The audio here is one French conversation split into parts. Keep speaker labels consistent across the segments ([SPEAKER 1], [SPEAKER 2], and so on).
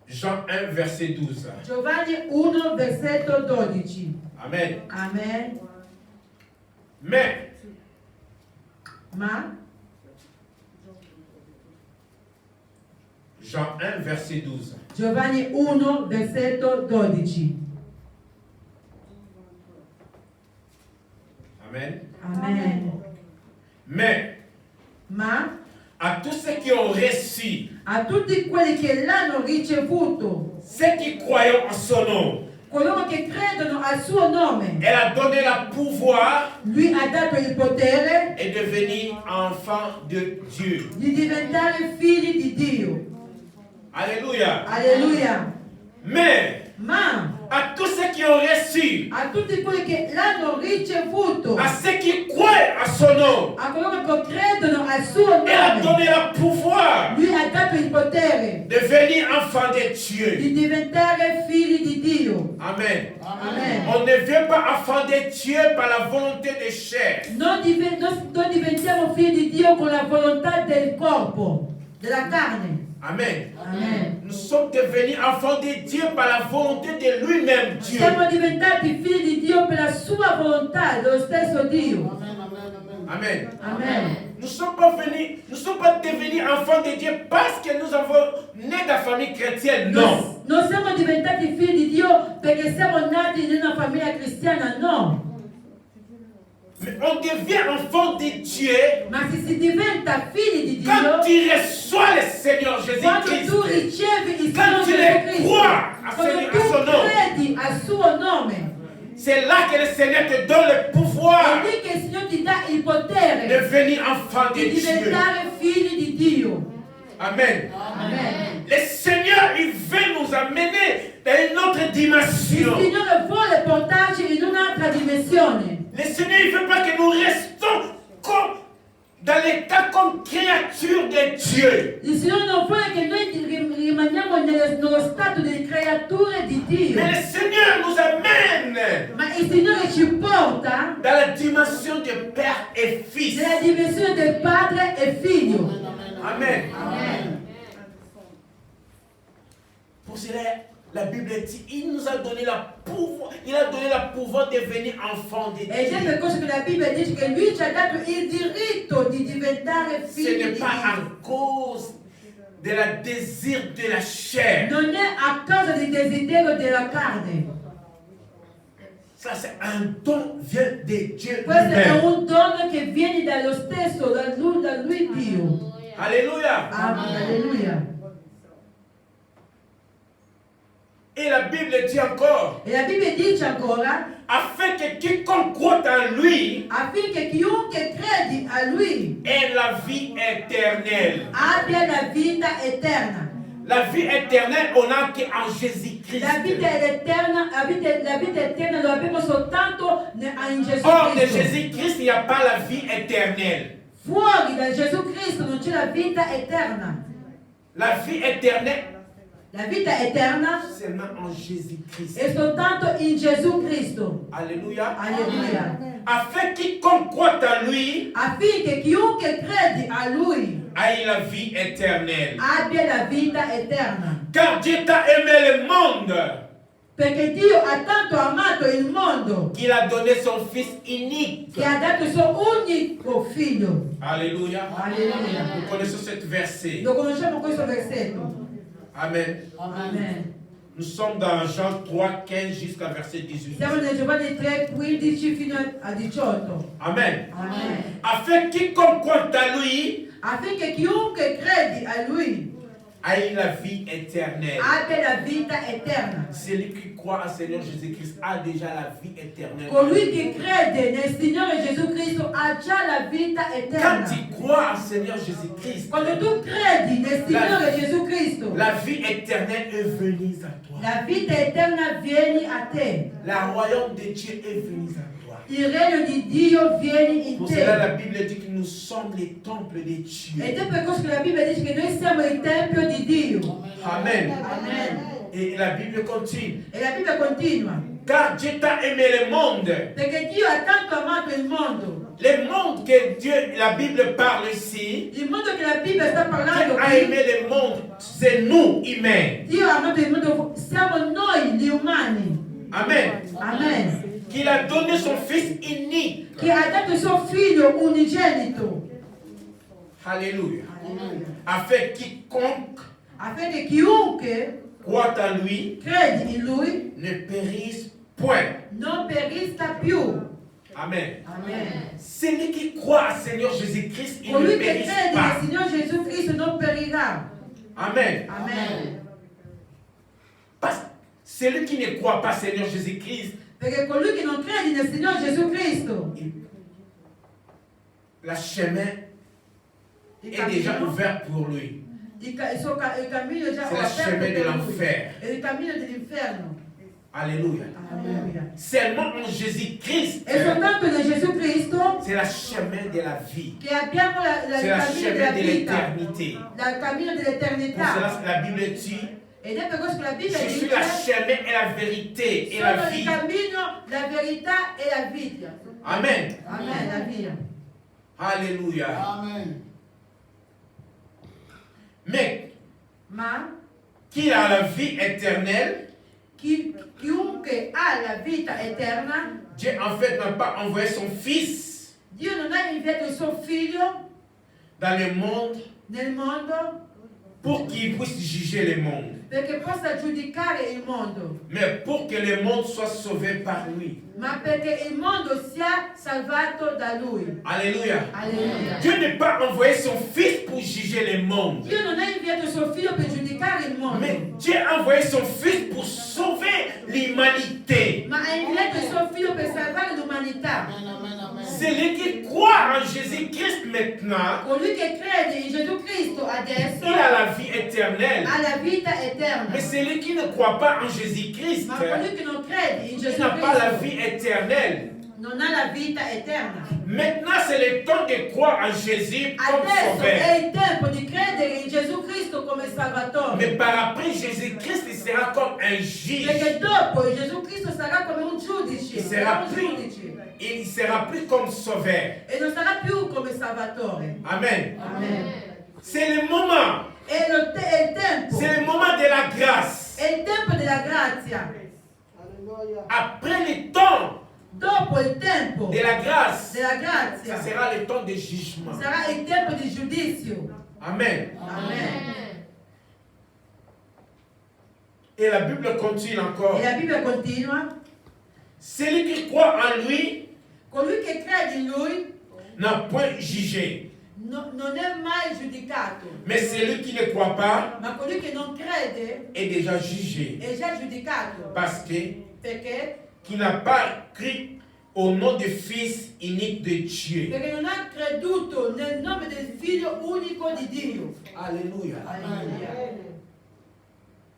[SPEAKER 1] Jean 1, verset 12.
[SPEAKER 2] Giovanni 1, versetto 12.
[SPEAKER 1] Amen.
[SPEAKER 2] Amen.
[SPEAKER 1] Ma Jean 1, verset 12.
[SPEAKER 2] Giovanni 1, versetto 12.
[SPEAKER 1] Amen.
[SPEAKER 2] Amen.
[SPEAKER 1] Ma à tous ceux qui ont reçu,
[SPEAKER 2] a tutti quelli che l'hanno ricevuto,
[SPEAKER 1] ceux qui croient en son nom,
[SPEAKER 2] coloro che credono al suo nome,
[SPEAKER 1] elle a donné le pouvoir
[SPEAKER 2] lui ha dato il potere
[SPEAKER 1] et devenir enfant de Dieu.
[SPEAKER 2] di diventare figli di Dio.
[SPEAKER 1] Alléluia.
[SPEAKER 2] Alleluia.
[SPEAKER 1] Ma à tous ceux qui ont reçu,
[SPEAKER 2] a tutti quelli che l'hanno ricevuto,
[SPEAKER 1] à ceux qui croient à son nom,
[SPEAKER 2] a coloro che credono al suo
[SPEAKER 1] elle a
[SPEAKER 2] nome,
[SPEAKER 1] donné le pouvoir
[SPEAKER 2] lui ha dato il potere
[SPEAKER 1] de devenir enfant de Dieu.
[SPEAKER 2] di diventare figli di Dio.
[SPEAKER 1] Amen.
[SPEAKER 2] Amen.
[SPEAKER 1] On ne vient pas enfant de Dieu par la volonté de chair.
[SPEAKER 2] Non diventiamo figli di Dio con la volontà del corpo, della carne.
[SPEAKER 1] Amen.
[SPEAKER 2] Amen.
[SPEAKER 1] Nous sommes devenus enfants de Dieu par la volonté de lui-même, Dieu.
[SPEAKER 2] Siamo diventati figli di Dio per la sua volontà, dello stesso Dio.
[SPEAKER 1] Amen.
[SPEAKER 2] Amen.
[SPEAKER 1] Nous ne sommes pas devenus enfants de Dieu parce que nous avons né dans la famille chrétienne, non.
[SPEAKER 2] Non siamo diventati figli di Dio perché siamo nati in una famiglia cristiana, no.
[SPEAKER 1] Mais on devient enfant de Dieu
[SPEAKER 2] Ma se si diventa figli di Dio
[SPEAKER 1] quand tu reçois le Seigneur
[SPEAKER 2] quando tu
[SPEAKER 1] Jésus-Christ.
[SPEAKER 2] ricevi il
[SPEAKER 1] Quand
[SPEAKER 2] Signore
[SPEAKER 1] tu
[SPEAKER 2] Gesù
[SPEAKER 1] le crois
[SPEAKER 2] Cristo,
[SPEAKER 1] à
[SPEAKER 2] quando
[SPEAKER 1] son nom.
[SPEAKER 2] tu credi al suo nome,
[SPEAKER 1] C'est là que le Seigneur te donne le pouvoir
[SPEAKER 2] è lì che il Signore ti dà il potere
[SPEAKER 1] de devenir enfant de
[SPEAKER 2] di
[SPEAKER 1] Dieu.
[SPEAKER 2] diventare figli di Dio.
[SPEAKER 1] Amen.
[SPEAKER 2] Amen.
[SPEAKER 1] Le Seigneur, il veut nous amener dans une autre
[SPEAKER 2] Il
[SPEAKER 1] dimension.
[SPEAKER 2] Signore vuole portarci in un'altra dimensione.
[SPEAKER 1] Le Seigneur, il ne veut pas que nous restons comme dans l'état comme créature de Dieu.
[SPEAKER 2] Il Signore non vuole che noi rimaniamo nello stato di creature di Dio.
[SPEAKER 1] Mais le Seigneur nous amène
[SPEAKER 2] Ma il Signore ci porta
[SPEAKER 1] dans la dimension de Père et Fils.
[SPEAKER 2] nella dimensione del Padre e Figlio.
[SPEAKER 1] Amen.
[SPEAKER 2] Amen.
[SPEAKER 1] Pour cela, la Bible dit, il nous a donné le pouvoir de devenir enfant de
[SPEAKER 2] Ed è per
[SPEAKER 1] Dieu.
[SPEAKER 2] questo che la Bibbia dice che Lui ci ha dato il diritto di diventare
[SPEAKER 1] Ce
[SPEAKER 2] figli
[SPEAKER 1] n'est
[SPEAKER 2] di
[SPEAKER 1] pas à
[SPEAKER 2] Dio.
[SPEAKER 1] cause de la désir de la chair.
[SPEAKER 2] Non è a causa del desiderio della carne.
[SPEAKER 1] Ça, c'est un don vient de Dieu
[SPEAKER 2] Questo è
[SPEAKER 1] lui-même.
[SPEAKER 2] un dono che viene dallo stesso, da lui Dio.
[SPEAKER 1] Alléluia.
[SPEAKER 2] Amen. Alleluia.
[SPEAKER 1] Et la Bible dit encore,
[SPEAKER 2] E la Bibbia dice ancora,
[SPEAKER 1] afin que quiconque croit en lui
[SPEAKER 2] affinché chiunque credi a Lui
[SPEAKER 1] ait la vie éternelle.
[SPEAKER 2] abbia la vita eterna.
[SPEAKER 1] La vie éternelle, on n'a qu'en Jésus-Christ.
[SPEAKER 2] La vita eterna lo abbiamo soltanto in Gesù
[SPEAKER 1] Hors de
[SPEAKER 2] Cristo.
[SPEAKER 1] Jésus-Christ, il n'y a pas la vie éternelle.
[SPEAKER 2] Fuori da Gesù Cristo non c'è la vita eterna.
[SPEAKER 1] La vie éternelle,
[SPEAKER 2] La vita eterna
[SPEAKER 1] seulement en Jésus-Christ.
[SPEAKER 2] è soltanto in Gesù Cristo.
[SPEAKER 1] Alléluia.
[SPEAKER 2] Alleluia.
[SPEAKER 1] Afin quiconque croit en lui
[SPEAKER 2] Affinché chiunque credi a Lui
[SPEAKER 1] ait la vie éternelle.
[SPEAKER 2] abbia la vita eterna.
[SPEAKER 1] Car Dieu t'a aimé le monde
[SPEAKER 2] Perché Dio ha tanto amato il mondo
[SPEAKER 1] qu'il a donné son Fils unique.
[SPEAKER 2] che ha dato il suo unico figlio.
[SPEAKER 1] Alléluia.
[SPEAKER 2] Alleluia.
[SPEAKER 1] Nous connaissons ce verset.
[SPEAKER 2] Lo conosciamo questo versetto.
[SPEAKER 1] Amen.
[SPEAKER 2] Amen.
[SPEAKER 1] Nous sommes dans Jean 3, 15 jusqu'à verset 18.
[SPEAKER 2] Siamo nel Giovanni 3, 15 fino a 18.
[SPEAKER 1] Amen.
[SPEAKER 2] Amen.
[SPEAKER 1] Afin quiconque croit en lui
[SPEAKER 2] Affinché chiunque credi a Lui
[SPEAKER 1] ait la vie éternelle.
[SPEAKER 2] abbia la vita eterna.
[SPEAKER 1] Celui qui croit en Seigneur Jésus-Christ a déjà la vie éternelle.
[SPEAKER 2] Colui che crede nel Signore Gesù Cristo ha già la vita
[SPEAKER 1] Quand
[SPEAKER 2] eterna.
[SPEAKER 1] tu crois en Seigneur Jésus-Christ,
[SPEAKER 2] Quando tu credi nel Signore Gesù Cristo,
[SPEAKER 1] la vie éternelle est venue à toi.
[SPEAKER 2] la vita eterna viene a te.
[SPEAKER 1] Le royaume de Dieu est venu à toi.
[SPEAKER 2] Il regno di Dio viene in
[SPEAKER 1] Pour cela, la
[SPEAKER 2] te.
[SPEAKER 1] Bible dit que nous sommes les temples de Dieu.
[SPEAKER 2] Ed è per questo che la Bibbia dice che noi siamo il Tempio di Dio.
[SPEAKER 1] Amen.
[SPEAKER 2] Amen.
[SPEAKER 1] Et la Bible continue.
[SPEAKER 2] E la Bibbia continua.
[SPEAKER 1] Car Dieu t'a aimé le monde.
[SPEAKER 2] Perché Dio ha tanto amato il mondo.
[SPEAKER 1] Le monde que Dieu, la Bible parle ici,
[SPEAKER 2] Il mondo che la Bibbia sta
[SPEAKER 1] Dieu
[SPEAKER 2] parlando
[SPEAKER 1] a
[SPEAKER 2] qui,
[SPEAKER 1] aimé le monde, c'est nous, humains.
[SPEAKER 2] Dio ha amato
[SPEAKER 1] Amen.
[SPEAKER 2] Amen.
[SPEAKER 1] Qu'il a donné son Fils unique.
[SPEAKER 2] Che ha dato il suo figlio unigenito.
[SPEAKER 1] Alléluia. Afin quiconque
[SPEAKER 2] Affinché chiunque
[SPEAKER 1] croit en lui
[SPEAKER 2] crede in lui
[SPEAKER 1] ne périsse point.
[SPEAKER 2] non perisca più.
[SPEAKER 1] Amen.
[SPEAKER 2] Amen.
[SPEAKER 1] Celui qui croit au Seigneur Jésus-Christ, il ne
[SPEAKER 2] Colui che
[SPEAKER 1] périsse
[SPEAKER 2] crede
[SPEAKER 1] pas.
[SPEAKER 2] nel Signore Gesù Cristo non perirà.
[SPEAKER 1] Amen.
[SPEAKER 2] Amen.
[SPEAKER 1] Parce que celui qui ne croit pas au Seigneur Jésus-Christ,
[SPEAKER 2] Perché colui che non crede nel Signore Gesù Cristo,
[SPEAKER 1] le chemin est déjà ouvert pour lui.
[SPEAKER 2] il cammino è già
[SPEAKER 1] C'est le
[SPEAKER 2] aperto
[SPEAKER 1] chemin de
[SPEAKER 2] per lui.
[SPEAKER 1] l'enfer.
[SPEAKER 2] È il cammino dell'inferno.
[SPEAKER 1] Alléluia.
[SPEAKER 2] Alleluia.
[SPEAKER 1] Seulement en Jésus-Christ,
[SPEAKER 2] E soltanto in Gesù Cristo
[SPEAKER 1] c'est le chemin de la vie.
[SPEAKER 2] che abbiamo
[SPEAKER 1] C'est
[SPEAKER 2] il
[SPEAKER 1] le
[SPEAKER 2] cammino
[SPEAKER 1] chemin
[SPEAKER 2] della
[SPEAKER 1] de
[SPEAKER 2] vita,
[SPEAKER 1] l'éternité.
[SPEAKER 2] il cammino
[SPEAKER 1] Pour
[SPEAKER 2] dell'eternità.
[SPEAKER 1] cela, la Bible dit,
[SPEAKER 2] Ed è per questo che la Bibbia
[SPEAKER 1] je suis
[SPEAKER 2] dice:
[SPEAKER 1] le chemin et la vérité et la
[SPEAKER 2] sono il
[SPEAKER 1] vie.
[SPEAKER 2] cammino, la verità e la vita.
[SPEAKER 1] Amen.
[SPEAKER 2] Amen, la via.
[SPEAKER 1] Alléluia.
[SPEAKER 3] Amen.
[SPEAKER 1] Mais
[SPEAKER 2] Ma
[SPEAKER 1] qui a la vie éternelle,
[SPEAKER 2] chiunque ha la vita eterna,
[SPEAKER 1] Dieu en fait n'a pas envoyé son Fils
[SPEAKER 2] Dio non ha inviato il suo figlio
[SPEAKER 1] dans le monde
[SPEAKER 2] nel mondo
[SPEAKER 1] pour qu'il puisse juger le monde,
[SPEAKER 2] perché possa giudicare il mondo,
[SPEAKER 1] mais pour que le monde soit sauvé par lui.
[SPEAKER 2] ma perché il mondo sia salvato da lui.
[SPEAKER 1] Alléluia.
[SPEAKER 2] Alleluia.
[SPEAKER 1] Dieu n'a pas envoyé son Fils pour juger le monde,
[SPEAKER 2] Dio non ha inviato il suo figlio per giudicare il mondo,
[SPEAKER 1] mais Dieu a envoyé son Fils pour sauver l'humanité.
[SPEAKER 2] ma ha inviato il suo figlio per salvare l'umanità.
[SPEAKER 3] Amen, amen, amen.
[SPEAKER 1] Celui qui croit en Jésus-Christ maintenant,
[SPEAKER 2] Colui che crede in Gesù Cristo adesso
[SPEAKER 1] il a la vie éternelle.
[SPEAKER 2] ha la vita eterna,
[SPEAKER 1] Mais celui qui ne croit pas en Jésus-Christ,
[SPEAKER 2] ma colui che non crede in
[SPEAKER 1] il
[SPEAKER 2] Gesù
[SPEAKER 1] n'a pas la
[SPEAKER 2] Cristo
[SPEAKER 1] vie éternelle.
[SPEAKER 2] non ha la vita eterna.
[SPEAKER 1] Maintenant, c'est le temps de croire en Jésus comme
[SPEAKER 2] Adesso
[SPEAKER 1] sauveur.
[SPEAKER 2] è il tempo di credere in Gesù Cristo come Salvatore.
[SPEAKER 1] Mais par après, Jésus-Christ, il sera comme un juge.
[SPEAKER 2] Perché dopo Gesù Cristo sarà come un giudice,
[SPEAKER 1] Il sera
[SPEAKER 2] un
[SPEAKER 1] plus,
[SPEAKER 2] giudice
[SPEAKER 1] il sera plus comme sauveur.
[SPEAKER 2] e non sarà più come Salvatore.
[SPEAKER 1] Amen.
[SPEAKER 2] Amen.
[SPEAKER 1] C'est le moment.
[SPEAKER 2] È il tempo,
[SPEAKER 1] C'est le moment de la grâce.
[SPEAKER 2] è il tempo della grazia.
[SPEAKER 3] Alléluia.
[SPEAKER 1] Après le temps
[SPEAKER 2] Dopo il tempo
[SPEAKER 1] de la grâce,
[SPEAKER 2] della
[SPEAKER 1] ça
[SPEAKER 2] grazia
[SPEAKER 1] sera le temps de jugement.
[SPEAKER 2] sarà il tempo di giudizio.
[SPEAKER 1] Amen.
[SPEAKER 2] Amen.
[SPEAKER 1] Et la Bible continue encore.
[SPEAKER 2] E la Bibbia continua:
[SPEAKER 1] Celui qui croit en lui
[SPEAKER 2] colui che crede in lui
[SPEAKER 1] n'a point jugé.
[SPEAKER 2] non è mai giudicato,
[SPEAKER 1] Mais celui qui ne croit pas
[SPEAKER 2] ma colui che non crede
[SPEAKER 1] est déjà jugé.
[SPEAKER 2] è già giudicato,
[SPEAKER 1] Parce que
[SPEAKER 2] perché
[SPEAKER 1] qui n'a pas cru au nom du Fils unique de Dieu.
[SPEAKER 2] Perché non ha creduto nel nome del Figlio unico di Dio.
[SPEAKER 1] Alléluia.
[SPEAKER 2] Alleluia.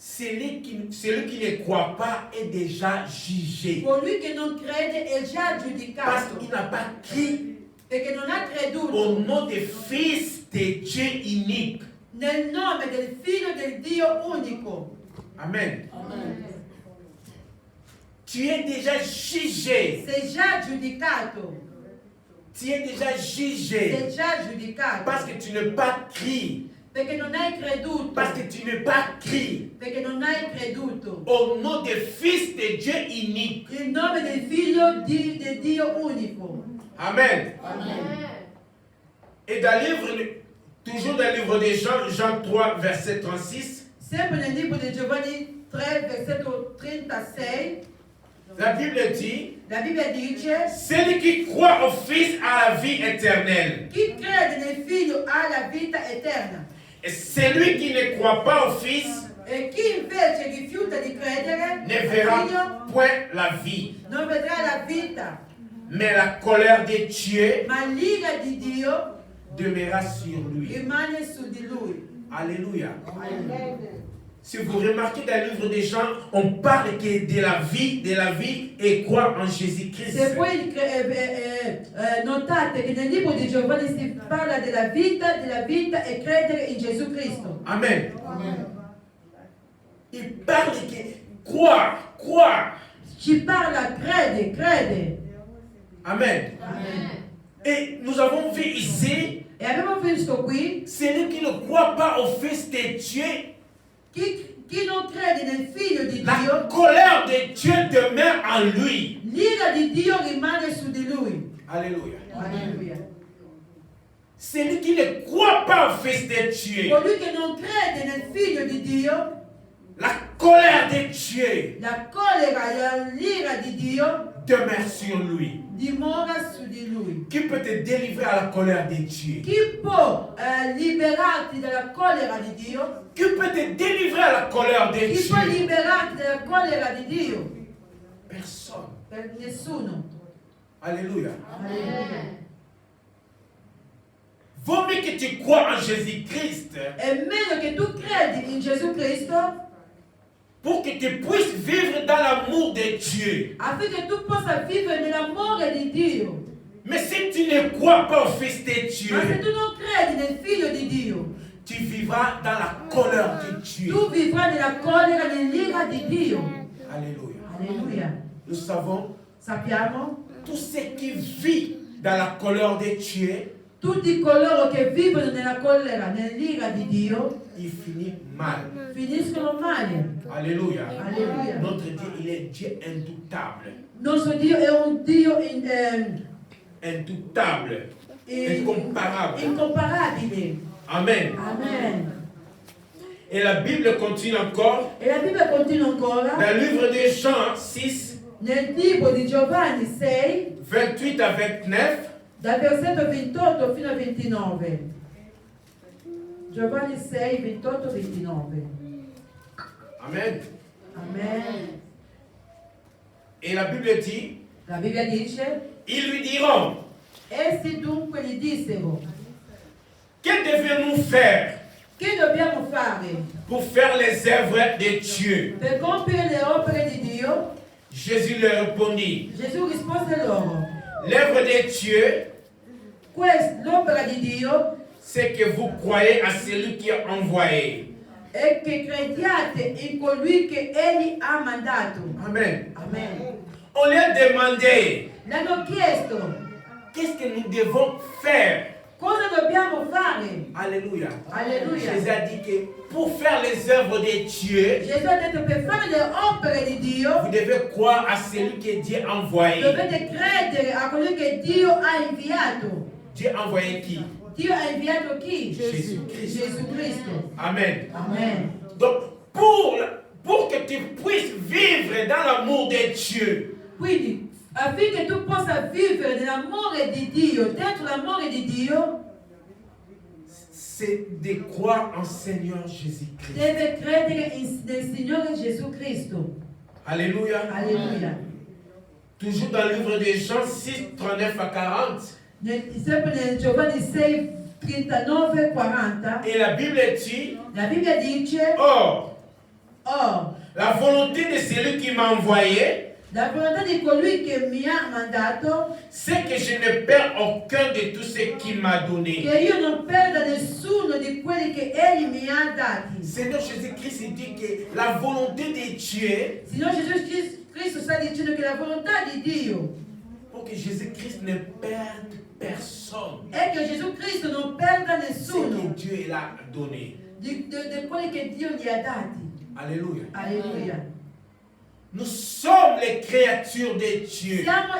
[SPEAKER 1] Celui qui ne croit pas est déjà jugé.
[SPEAKER 2] Colui che non crede è già
[SPEAKER 1] Parce
[SPEAKER 2] giudicato,
[SPEAKER 1] qu'il n'a pas cru
[SPEAKER 2] perché non ha
[SPEAKER 1] au
[SPEAKER 2] creduto
[SPEAKER 1] nom du Fils de Dieu unique.
[SPEAKER 2] nel nome del Figlio del Dio unico.
[SPEAKER 1] Amen.
[SPEAKER 3] Amen.
[SPEAKER 1] Tu es déjà jugé.
[SPEAKER 2] Sei già giudicato,
[SPEAKER 1] Tu es déjà
[SPEAKER 2] sei
[SPEAKER 1] jugé.
[SPEAKER 2] già giudicato,
[SPEAKER 1] Parce que tu n'as pas cru.
[SPEAKER 2] perché non hai creduto,
[SPEAKER 1] Parce que tu n'as pas cru
[SPEAKER 2] perché non hai creduto
[SPEAKER 1] au nom du Fils de Dieu unique.
[SPEAKER 2] il nome del Figlio del Dio unico.
[SPEAKER 1] Amen.
[SPEAKER 3] Amen.
[SPEAKER 1] Et dans le livre, toujours dans le livre de Jean, Jean 3, verset 36,
[SPEAKER 2] Sempre nel libro di Giovanni 3, versetto 36,
[SPEAKER 1] la Bible dit,
[SPEAKER 2] la Bibbia dice:
[SPEAKER 1] celui qui croit au Fils a la vie éternelle.
[SPEAKER 2] chi crede nel Figlio ha la vita eterna,
[SPEAKER 1] Et celui qui ne croit pas au Fils
[SPEAKER 2] e chi invece rifiuta di credere
[SPEAKER 1] ne
[SPEAKER 2] al
[SPEAKER 1] verra
[SPEAKER 2] Figlio
[SPEAKER 1] point la vie,
[SPEAKER 2] non vedrà la vita,
[SPEAKER 1] mais la colère de Dieu
[SPEAKER 2] ma l'ira di Dio
[SPEAKER 1] demeurera sur lui.
[SPEAKER 2] rimane su di lui.
[SPEAKER 1] Alléluia.
[SPEAKER 3] Amen.
[SPEAKER 1] Si vous remarquez dans le livre des Jean, on parle que de la vie et croire en Jésus-Christ.
[SPEAKER 2] Se poi notate che nel libro di Giovanni si parla della vita e credere in Gesù Cristo.
[SPEAKER 1] Amen.
[SPEAKER 3] Amen.
[SPEAKER 1] Il parle que croire.
[SPEAKER 2] Ci parla, crede.
[SPEAKER 1] Amen.
[SPEAKER 2] Amen.
[SPEAKER 1] Et nous avons vu ici,
[SPEAKER 2] E abbiamo visto qui
[SPEAKER 1] celui qui ne croit pas au Fils de Dieu,
[SPEAKER 2] chi non crede nel Figlio di
[SPEAKER 1] la
[SPEAKER 2] Dio,
[SPEAKER 1] colère de Dieu demeure en lui.
[SPEAKER 2] L'ira di Dio rimane su di lui.
[SPEAKER 1] Alléluia.
[SPEAKER 2] Alleluia.
[SPEAKER 1] Celui qui ne croit pas au Fils de Dieu,
[SPEAKER 2] Colui che non crede nel figlio di Dio,
[SPEAKER 1] la colère de Dieu
[SPEAKER 2] la collera e l'ira di Dio
[SPEAKER 1] demeure sur lui.
[SPEAKER 2] dimora su di lui.
[SPEAKER 1] Qui peut te délivrer à la colère de Dieu?
[SPEAKER 2] Chi può liberarti dalla collera di Dio?
[SPEAKER 1] Qui peut te délivrer à la colère de
[SPEAKER 2] Chi può
[SPEAKER 1] Dieu?
[SPEAKER 2] liberarti dalla collera di Dio?
[SPEAKER 1] Personne.
[SPEAKER 2] Per nessuno.
[SPEAKER 1] Alléluia.
[SPEAKER 2] Alleluia.
[SPEAKER 1] Vaut mieux que tu crois en Jésus-Christ
[SPEAKER 2] È meglio che tu credi in Gesù Cristo
[SPEAKER 1] pour que tu puisses vivre dans l'amour de Dieu.
[SPEAKER 2] affinché tu possa vivere nell'amore di Dio.
[SPEAKER 1] Mais si tu ne crois pas au Fils de
[SPEAKER 2] Ma se
[SPEAKER 1] Dieu,
[SPEAKER 2] tu non credi nel figlio di Dio,
[SPEAKER 1] tu vivras dans la colère de Dieu.
[SPEAKER 2] tu vivrai nella collera e nell'ira di Dio.
[SPEAKER 1] Alléluia.
[SPEAKER 2] Alleluia.
[SPEAKER 1] Nous savons,
[SPEAKER 2] Sappiamo,
[SPEAKER 1] tout ce qui vit dans la colère de Dieu,
[SPEAKER 2] tutti coloro che vivono nella collera, nell'ira di Dio,
[SPEAKER 1] il finit mal.
[SPEAKER 2] finiscono male.
[SPEAKER 1] Alléluia.
[SPEAKER 2] Alleluia.
[SPEAKER 1] Notre Dieu, il est Dieu indoutable.
[SPEAKER 2] Nostro Dio è un Dio
[SPEAKER 1] Indoutable. Incomparable.
[SPEAKER 2] incomparabile.
[SPEAKER 1] Amen.
[SPEAKER 2] Amen.
[SPEAKER 1] Et la Bible continue encore.
[SPEAKER 2] E la Bibbia continua ancora
[SPEAKER 1] Dans le livre de Jean 6,
[SPEAKER 2] nel libro di Giovanni 6,
[SPEAKER 1] 28 à 29.
[SPEAKER 2] dal versetto 28 fino a 29. Giovanni 6, 28, 29.
[SPEAKER 1] Amen.
[SPEAKER 2] Amen.
[SPEAKER 1] Et la Bible dit,
[SPEAKER 2] La Bibbia dice,
[SPEAKER 1] ils lui diront,
[SPEAKER 2] essi dunque gli dissero,
[SPEAKER 1] que devons-nous faire
[SPEAKER 2] che dobbiamo fare
[SPEAKER 1] pour faire les œuvres de Dieu?
[SPEAKER 2] per compiere le opere di Dio?
[SPEAKER 1] Jésus leur répondit,
[SPEAKER 2] Gesù rispose loro,
[SPEAKER 1] l'œuvre de Dieu,
[SPEAKER 2] l'opera di Dio
[SPEAKER 1] c'est que vous croyez à celui qui est envoyé.
[SPEAKER 2] è che crediate in colui che egli ha mandato.
[SPEAKER 1] Amen.
[SPEAKER 2] Amen.
[SPEAKER 1] On lui a demandé,
[SPEAKER 2] L'hanno chiesto,
[SPEAKER 1] qu'est-ce que nous devons faire?
[SPEAKER 2] cosa dobbiamo fare?
[SPEAKER 1] Alléluia.
[SPEAKER 2] Alleluia.
[SPEAKER 1] Jésus a dit que pour faire les œuvres de Dieu,
[SPEAKER 2] Gesù ha detto per fare le opere di Dio
[SPEAKER 1] vous devez croire à celui que Dieu a envoyé.
[SPEAKER 2] dovete credere a colui che Dio ha inviato.
[SPEAKER 1] Dieu a envoyé qui?
[SPEAKER 2] Dio ha inviato chi?
[SPEAKER 1] Gesù Cristo.
[SPEAKER 2] Gesù Cristo.
[SPEAKER 1] Amen.
[SPEAKER 2] Amen.
[SPEAKER 1] Donc, pour que tu puisses vivre dans l'amour de Dieu,
[SPEAKER 2] Quindi, affinché tu possa vivere nell'amore di Dio, dentro l'amore di Dio,
[SPEAKER 1] c'est de croire en Seigneur Jésus-Christ.
[SPEAKER 2] deve credere nel Signore Gesù Cristo.
[SPEAKER 1] Alléluia.
[SPEAKER 2] Alleluia.
[SPEAKER 1] Toujours dans le livre de Jean 6, 39 à 40.
[SPEAKER 2] Sempre nel Giovanni 6, 39, 40,
[SPEAKER 1] Et la Bible dit,
[SPEAKER 2] la Bibbia dice,
[SPEAKER 1] or,
[SPEAKER 2] la
[SPEAKER 1] volonté de celui qui m'a envoyé,
[SPEAKER 2] la volontà di colui che mi ha mandato,
[SPEAKER 1] c'est que je ne perds aucun de tout ce qu'il m'a donné.
[SPEAKER 2] che io non perda nessuno di quelli che egli mi ha dati.
[SPEAKER 1] Seigneur Jésus-Christ il dit que la volonté de Dieu,
[SPEAKER 2] Signore Gesù Cristo sta dicendo che la volontà di Dio
[SPEAKER 1] pour que Jésus-Christ ne perde personne,
[SPEAKER 2] è che Gesù Cristo non perda
[SPEAKER 1] ce que
[SPEAKER 2] nessuno
[SPEAKER 1] Dieu l'a donné.
[SPEAKER 2] di quelli che Dio gli ha dati.
[SPEAKER 1] Alléluia.
[SPEAKER 2] Alleluia.
[SPEAKER 1] Nous sommes les créatures de Dieu.
[SPEAKER 2] Siamo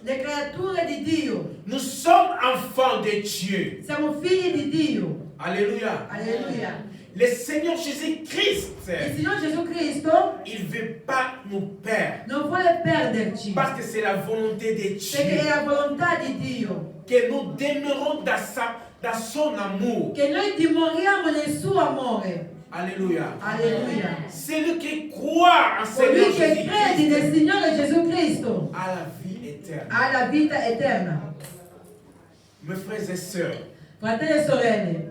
[SPEAKER 2] le creature di Dio.
[SPEAKER 1] Nous sommes enfants de Dieu.
[SPEAKER 2] Siamo figli di Dio.
[SPEAKER 1] Alléluia.
[SPEAKER 2] Alleluia.
[SPEAKER 1] Le Seigneur Jésus-Christ,
[SPEAKER 2] Il Signore Gesù Cristo
[SPEAKER 1] il ne veut pas nous perdre.
[SPEAKER 2] non vuole perderci,
[SPEAKER 1] Parce que c'est la volonté de
[SPEAKER 2] perché è
[SPEAKER 1] Dieu.
[SPEAKER 2] la volontà di Dio
[SPEAKER 1] Que nous demeurons dans son amour.
[SPEAKER 2] che noi dimoriamo nel suo amore.
[SPEAKER 1] Alléluia.
[SPEAKER 2] Alleluia.
[SPEAKER 1] Celui qui croit en Seigneur
[SPEAKER 2] Colui che crede
[SPEAKER 1] Jésus-Christ
[SPEAKER 2] nel Signore Gesù Cristo
[SPEAKER 1] a la vie éternelle.
[SPEAKER 2] ha la vita eterna.
[SPEAKER 1] Mes frères et sœurs,
[SPEAKER 2] Fratelli e sorelle,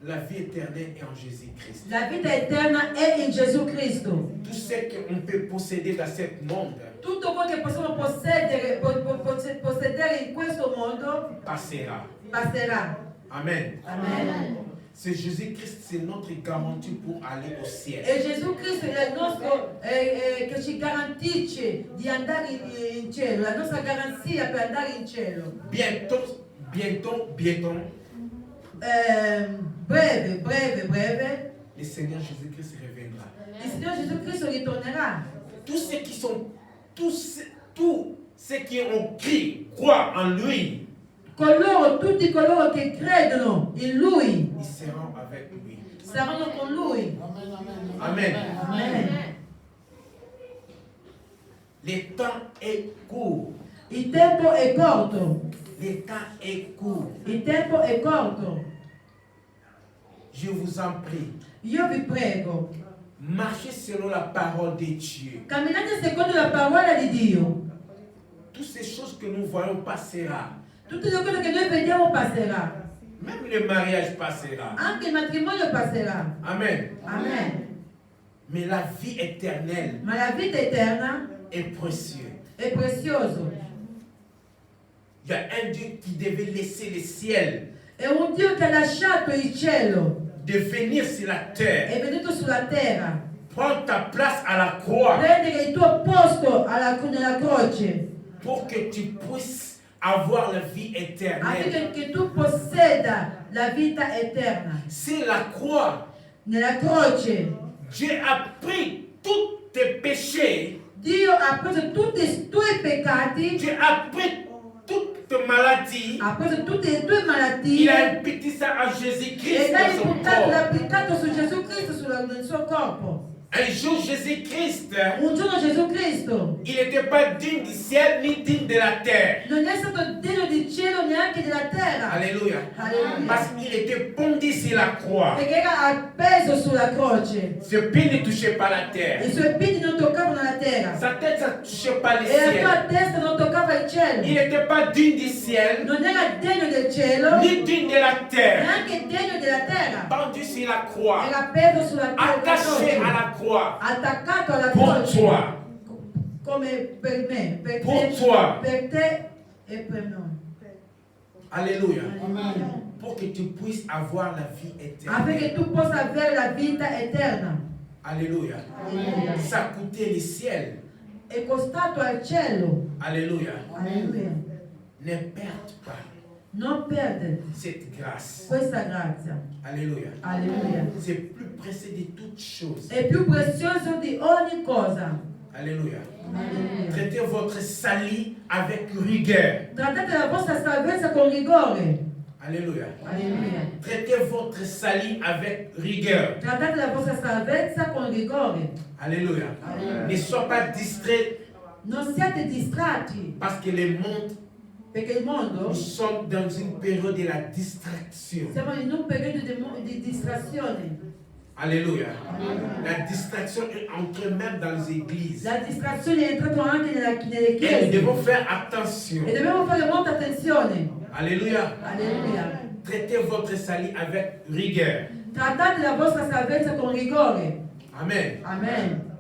[SPEAKER 1] la vie éternelle est en Jésus-Christ.
[SPEAKER 2] la vita eterna è in Gesù Cristo.
[SPEAKER 1] Tout ce qu'on peut posséder dans ce monde
[SPEAKER 2] Tutto quello che possiamo possedere in questo mondo
[SPEAKER 1] passera.
[SPEAKER 2] passerà.
[SPEAKER 1] Amen.
[SPEAKER 2] Amen.
[SPEAKER 1] C'est Jésus-Christ, c'est notre garantie pour aller au ciel.
[SPEAKER 2] E Gesù Cristo è il nostro che ci garantisce di andare in cielo, la nostra garanzia per andare in cielo.
[SPEAKER 1] Bientôt,
[SPEAKER 2] Breve.
[SPEAKER 1] le le Seigneur Jésus-Christ reviendra.
[SPEAKER 2] Le Seigneur Jésus-Christ retournera.
[SPEAKER 1] Tous ceux qui ont cru, croient en lui,
[SPEAKER 2] Coloro, tutti coloro che credono in Lui
[SPEAKER 1] ils seront avec lui.
[SPEAKER 2] saranno con Lui.
[SPEAKER 1] Amen.
[SPEAKER 2] Amen.
[SPEAKER 1] Le temps est court.
[SPEAKER 2] Il tempo è corto.
[SPEAKER 1] Le temps est court.
[SPEAKER 2] Il tempo è corto.
[SPEAKER 1] Je vous en prie,
[SPEAKER 2] Io vi prego,
[SPEAKER 1] marchez selon la parole de Dieu.
[SPEAKER 2] camminate secondo la parola di Dio.
[SPEAKER 1] Toutes ces choses que nous voyons passera.
[SPEAKER 2] Tutte le cose che noi vediamo passerà.
[SPEAKER 1] Même le mariage passera.
[SPEAKER 2] Anche il matrimonio passerà.
[SPEAKER 1] Amen.
[SPEAKER 2] Amen.
[SPEAKER 1] Mais la vie éternelle
[SPEAKER 2] Ma la vita eterna
[SPEAKER 1] est précieuse.
[SPEAKER 2] è prezioso.
[SPEAKER 1] Il y a un Dieu qui devait laisser le ciel,
[SPEAKER 2] È un Dio che ha lasciato il cielo,
[SPEAKER 1] de venir sur la terre,
[SPEAKER 2] è venuto sulla terra,
[SPEAKER 1] prendre ta place à la croix
[SPEAKER 2] prendere il tuo posto nella croce,
[SPEAKER 1] pour que tu puisses avoir la vie éternelle.
[SPEAKER 2] affinché tu posseda la vita eterna.
[SPEAKER 1] C'est la croix.
[SPEAKER 2] Nella croce
[SPEAKER 1] Dieu a pris tous tes péchés.
[SPEAKER 2] Dio ha preso tutti i tuoi peccati,
[SPEAKER 1] Dieu a pris toutes tes maladies.
[SPEAKER 2] ha preso tutte le tue
[SPEAKER 1] Il
[SPEAKER 2] malattie
[SPEAKER 1] a imputé ça à Jésus-Christ
[SPEAKER 2] e l'ha
[SPEAKER 1] dans son
[SPEAKER 2] imputato,
[SPEAKER 1] corps.
[SPEAKER 2] l'ha applicato su Gesù Cristo, nel suo corpo.
[SPEAKER 1] Un jour, Jésus-Christ,
[SPEAKER 2] Un giorno Gesù Cristo
[SPEAKER 1] il n'était pas digne du ciel ni digne de la terre.
[SPEAKER 2] non è stato degno di cielo neanche della terra.
[SPEAKER 1] Alléluia.
[SPEAKER 2] Alleluia.
[SPEAKER 1] Parce qu'il était pendu sur la croix.
[SPEAKER 2] Perché era appeso sulla croce.
[SPEAKER 1] Ses pieds ne touchaient pas la terre.
[SPEAKER 2] I suoi piedi non toccavano la terra
[SPEAKER 1] Sa tête ne touchait pas le
[SPEAKER 2] e la
[SPEAKER 1] ciel.
[SPEAKER 2] sua testa non toccava il
[SPEAKER 1] Il
[SPEAKER 2] cielo.
[SPEAKER 1] n'était pas digne du ciel
[SPEAKER 2] Non era degno del cielo,
[SPEAKER 1] ni digne de la terre.
[SPEAKER 2] neanche degno della terra.
[SPEAKER 1] Pendu sur la croix.
[SPEAKER 2] Era appeso sulla
[SPEAKER 1] Attaché
[SPEAKER 2] croce,
[SPEAKER 1] à la croix.
[SPEAKER 2] attaccato alla
[SPEAKER 1] Pour
[SPEAKER 2] croce,
[SPEAKER 1] toi.
[SPEAKER 2] come per me, per
[SPEAKER 1] Pour
[SPEAKER 2] te,
[SPEAKER 1] toi.
[SPEAKER 2] per te e per noi.
[SPEAKER 1] Alléluia.
[SPEAKER 2] Alleluia.
[SPEAKER 1] Pour que tu puisses avoir la vie
[SPEAKER 2] Affinché
[SPEAKER 1] éternelle.
[SPEAKER 2] tu possa avere la vita eterna.
[SPEAKER 1] Alléluia.
[SPEAKER 2] Alleluia.
[SPEAKER 1] Ça coûtait le ciel.
[SPEAKER 2] È costato al cielo.
[SPEAKER 1] Alléluia.
[SPEAKER 2] Alleluia.
[SPEAKER 1] Ne perde pas
[SPEAKER 2] Non perdere
[SPEAKER 1] cette grâce.
[SPEAKER 2] questa grazia.
[SPEAKER 1] Alléluia.
[SPEAKER 2] Alleluia.
[SPEAKER 1] C'est plus précieux de toutes choses.
[SPEAKER 2] È più prezioso di ogni cosa.
[SPEAKER 1] Alléluia.
[SPEAKER 2] Alleluia.
[SPEAKER 1] Traitez votre salut avec rigueur.
[SPEAKER 2] Trattate la vostra salvezza con rigore.
[SPEAKER 1] Alléluia.
[SPEAKER 2] Alleluia.
[SPEAKER 1] Traitez votre salut avec rigueur.
[SPEAKER 2] Trattate la vostra salvezza con rigore.
[SPEAKER 1] Alléluia.
[SPEAKER 2] Alleluia.
[SPEAKER 1] Ne sois pas distrait
[SPEAKER 2] Non siate distratti,
[SPEAKER 1] parce que le monde,
[SPEAKER 2] perché il mondo,
[SPEAKER 1] nous sommes dans une période de la distraction.
[SPEAKER 2] siamo in un periodo di distrazione.
[SPEAKER 1] Alléluia. La distraction est entrée même dans les églises.
[SPEAKER 2] La distrazione è entrata anche nelle
[SPEAKER 1] Et nous
[SPEAKER 2] chiese.
[SPEAKER 1] devons faire attention.
[SPEAKER 2] E dobbiamo fare molta attenzione.
[SPEAKER 1] Alléluia.
[SPEAKER 2] Alleluia.
[SPEAKER 1] Traitez votre salut avec rigueur.
[SPEAKER 2] Trattate la vostra salvezza con rigore.
[SPEAKER 1] Amen.
[SPEAKER 2] Amen.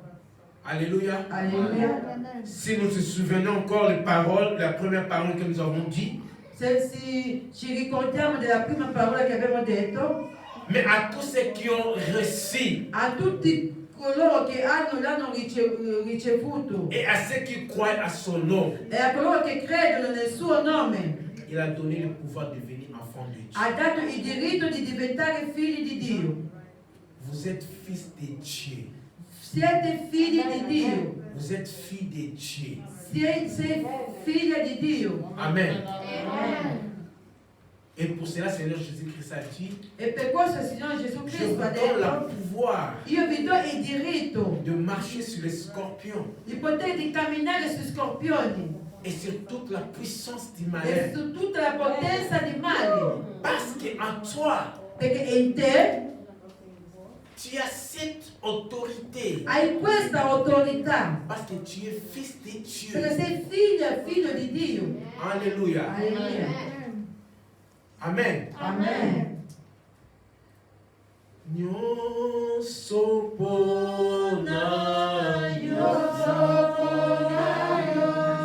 [SPEAKER 1] Alléluia.
[SPEAKER 2] Alleluia.
[SPEAKER 1] Si nous nous souvenons encore les paroles, la première parole que nous avons dit,
[SPEAKER 2] Se ci ricordiamo della prima parola che abbiamo detto,
[SPEAKER 1] mais à tous ceux qui ont reçu
[SPEAKER 2] a tutti coloro che l'hanno ricevuto
[SPEAKER 1] et à ceux qui croient à son nom,
[SPEAKER 2] e a coloro che credono nel suo nome,
[SPEAKER 1] il a donné le pouvoir de devenir enfant de Dieu.
[SPEAKER 2] ha dato il diritto di diventare figli di Dio.
[SPEAKER 1] Vous êtes fils de Dieu.
[SPEAKER 2] Siete figli di Dio.
[SPEAKER 1] Vous êtes fille de Dieu.
[SPEAKER 2] Sei figlia di Dio.
[SPEAKER 1] Amen.
[SPEAKER 2] Amen.
[SPEAKER 1] Et pour cela, Seigneur Jésus-Christ a dit,
[SPEAKER 2] E per questo il Signore Gesù
[SPEAKER 1] je
[SPEAKER 2] Cristo
[SPEAKER 1] vous
[SPEAKER 2] ha
[SPEAKER 1] donne le
[SPEAKER 2] detto,
[SPEAKER 1] pouvoir
[SPEAKER 2] io vi do il diritto
[SPEAKER 1] de marcher sur les scorpions
[SPEAKER 2] di poter di camminare sui scorpioni
[SPEAKER 1] et sur toute la puissance du
[SPEAKER 2] e
[SPEAKER 1] malin.
[SPEAKER 2] su tutta la potenza di male.
[SPEAKER 1] Parce qu'en toi,
[SPEAKER 2] Perché in te
[SPEAKER 1] tu as cette autorité.
[SPEAKER 2] hai questa autorità.
[SPEAKER 1] Parce que tu es fils de
[SPEAKER 2] Perché
[SPEAKER 1] Dieu.
[SPEAKER 2] sei figlio di Dio.
[SPEAKER 1] Alléluia.
[SPEAKER 2] Alleluia.
[SPEAKER 1] Amen.
[SPEAKER 2] Amen.
[SPEAKER 1] Nyonso po